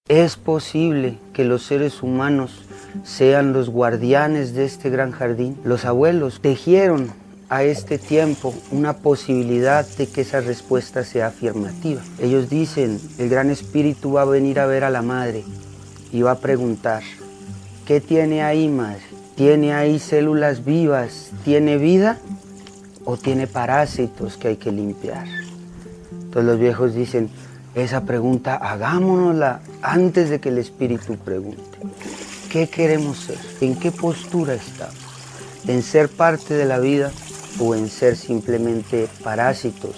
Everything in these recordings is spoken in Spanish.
Es posible que los seres humanos sean los guardianes de este gran jardín. Los abuelos tejieron a este tiempo una posibilidad de que esa respuesta sea afirmativa. Ellos dicen, el Gran Espíritu va a venir a ver a la madre y va a preguntar, ¿qué tiene ahí, madre? ¿Tiene ahí células vivas? ¿Tiene vida? ¿O tiene parásitos que hay que limpiar? Entonces los viejos dicen, esa pregunta hagámonosla antes de que el Espíritu pregunte. ¿Qué queremos ser? ¿En qué postura estamos? ¿En ser parte de la vida o en ser simplemente parásitos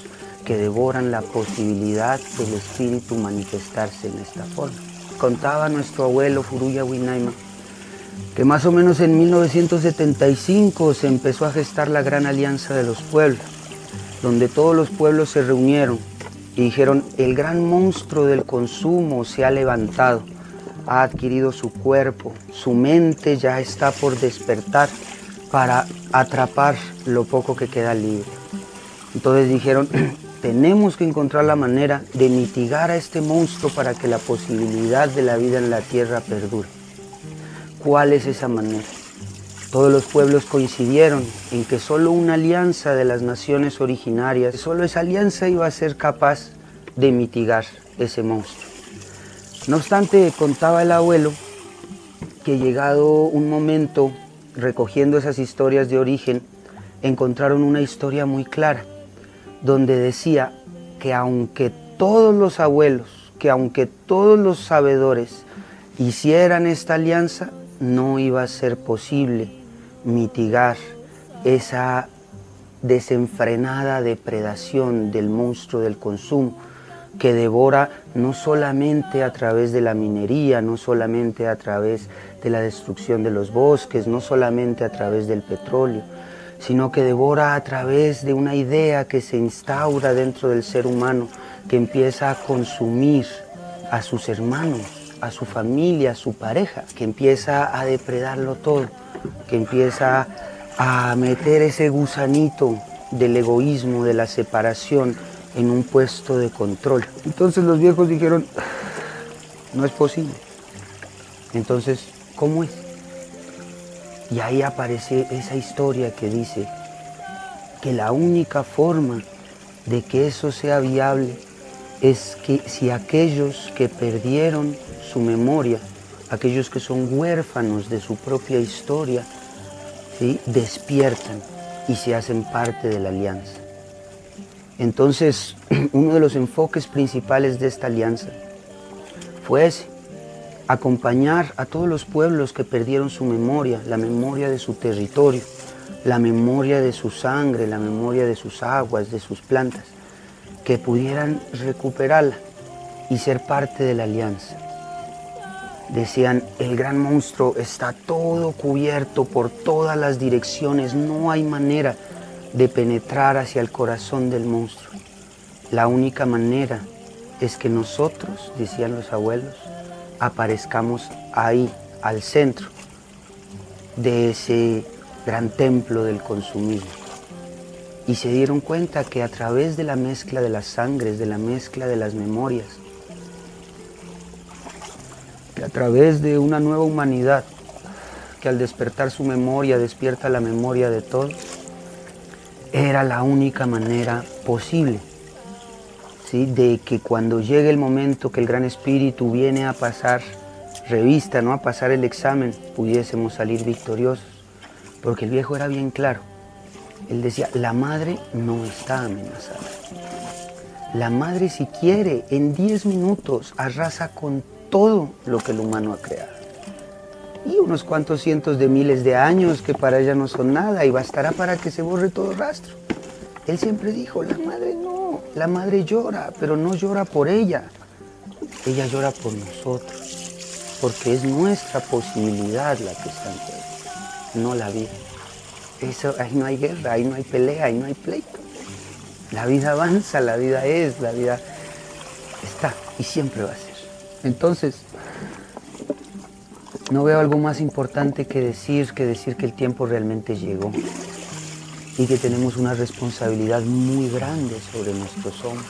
que devoran la posibilidad del Espíritu manifestarse en esta forma? Contaba nuestro abuelo Furuya Winaima que más o menos en 1975 se empezó a gestar la Gran Alianza de los Pueblos, donde todos los pueblos se reunieron y dijeron, el gran monstruo del consumo se ha levantado, ha adquirido su cuerpo, su mente ya está por despertar para atrapar lo poco que queda libre. Entonces dijeron, tenemos que encontrar la manera de mitigar a este monstruo para que la posibilidad de la vida en la tierra perdure. ¿Cuál es esa manera? Todos los pueblos coincidieron en que solo una alianza de las naciones originarias, solo esa alianza iba a ser capaz de mitigar ese monstruo. No obstante, contaba el abuelo que llegado un momento, recogiendo esas historias de origen, encontraron una historia muy clara, donde decía que aunque todos los abuelos, que aunque todos los sabedores hicieran esta alianza, no iba a ser posible mitigar esa desenfrenada depredación del monstruo del consumo que devora no solamente a través de la minería, no solamente a través de la destrucción de los bosques, no solamente a través del petróleo, sino que devora a través de una idea que se instaura dentro del ser humano, que empieza a consumir a sus hermanos, a su familia, a su pareja, que empieza a depredarlo todo, que empieza a meter ese gusanito del egoísmo, de la separación, en un puesto de control. Entonces los viejos dijeron, no es posible. Entonces, ¿cómo es? Y ahí aparece esa historia que dice que la única forma de que eso sea viable es que si aquellos que perdieron su memoria, aquellos que son huérfanos de su propia historia, ¿sí?, despiertan y se hacen parte de la alianza. Entonces, uno de los enfoques principales de esta alianza fue ese, acompañar a todos los pueblos que perdieron su memoria, la memoria de su territorio, la memoria de su sangre, la memoria de sus aguas, de sus plantas, que pudieran recuperarla y ser parte de la alianza. Decían, el gran monstruo está todo cubierto por todas las direcciones, no hay manera de penetrar hacia el corazón del monstruo. La única manera es que nosotros, decían los abuelos, aparezcamos ahí, al centro de ese gran templo del consumismo. Y se dieron cuenta que a través de la mezcla de las sangres, de la mezcla de las memorias, que a través de una nueva humanidad, que al despertar su memoria despierta la memoria de todos, era la única manera posible, ¿sí?, de que cuando llegue el momento que el Gran Espíritu viene a pasar revista, ¿no?, a pasar el examen, pudiésemos salir victoriosos. Porque el viejo era bien claro. Él decía, la madre no está amenazada. La madre, si quiere, en 10 minutos arrasa con todo lo que el humano ha creado. Y unos cuantos cientos de miles de años que para ella no son nada y bastará para que se borre todo rastro. Él siempre dijo, la madre no, la madre llora, pero no llora por ella. Ella llora por nosotros, porque es nuestra posibilidad la que está en juego, no la vida. Eso, ahí no hay guerra, ahí no hay pelea, ahí no hay pleito. La vida avanza, la vida es, la vida está y siempre va a ser. Entonces, no veo algo más importante que decir que el tiempo realmente llegó y que tenemos una responsabilidad muy grande sobre nuestros hombros.